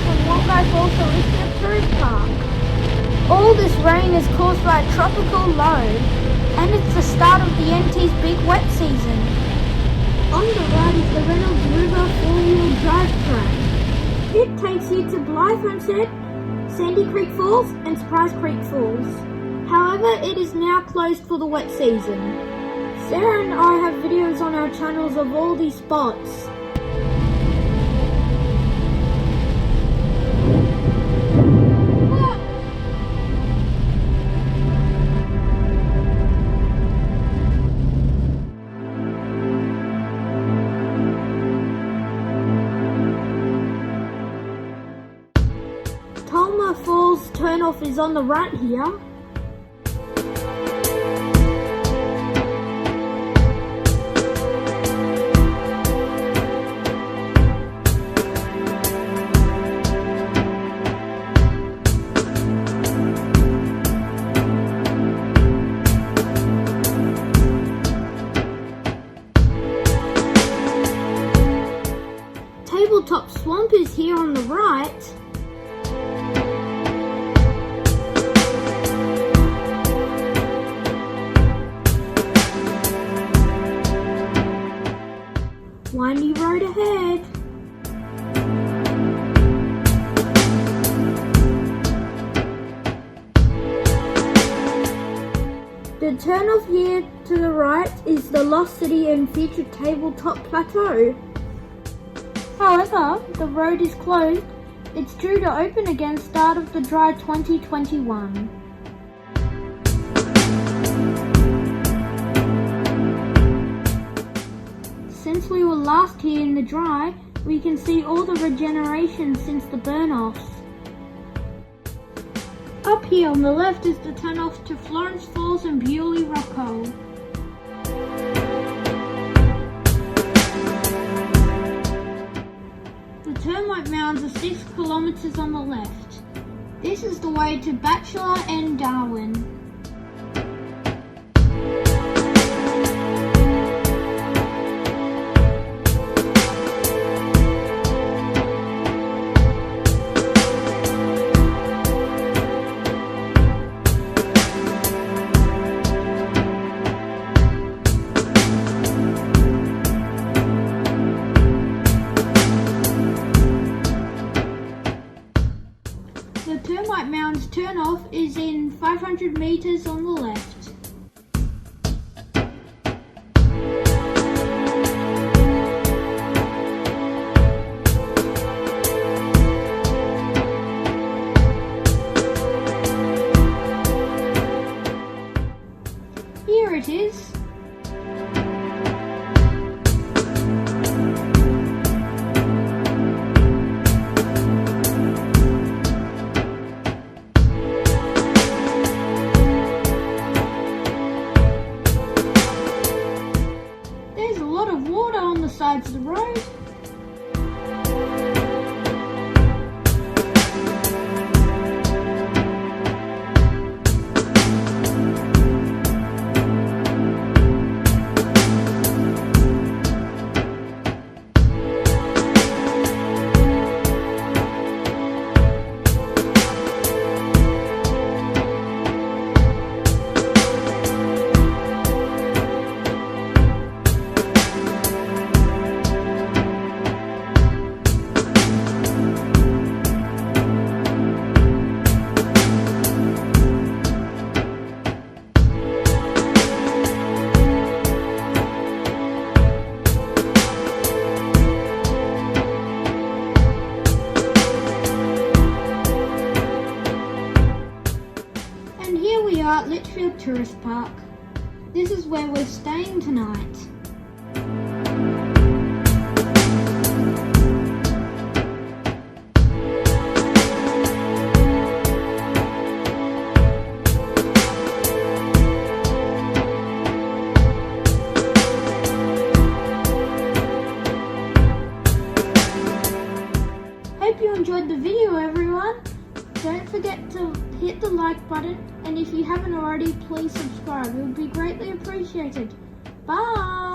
from Wangi Falls to Litchfield Toruist Park. All this rain is caused by a tropical low, and it's the start of the NT's big wet season. On the right is the Reynolds River 4-wheel drive track. It takes you to Blythe Homestead, Sandy Creek Falls and Surprise Creek Falls. However, it is now closed for the wet season. Sarah and I have videos on our channels of all these spots. Falls turnoff is on the right here. Tabletop Swamp is here on the right. Windy road ahead. The turnoff here to the right is the Lost City and future Tabletop Plateau. However, the road is closed. It's due to open again start of the dry 2021. Since we were last here in the dry, we can see all the regeneration since the burn-offs. Up here on the left is the turn-off to Florence Falls and Bewley Rockall. The termite mounds are 6 kilometres on the left. This is the way to Bachelor and Darwin. The termite mounds turn-off is in 500 metres on the left. Here it is. On the sides of the road. Here we are at Litchfield Tourist Park. This is where we're staying tonight. Hope you enjoyed the video, everyone. Don't forget to hit the like button, and if you haven't already, please subscribe. It would be greatly appreciated. Bye!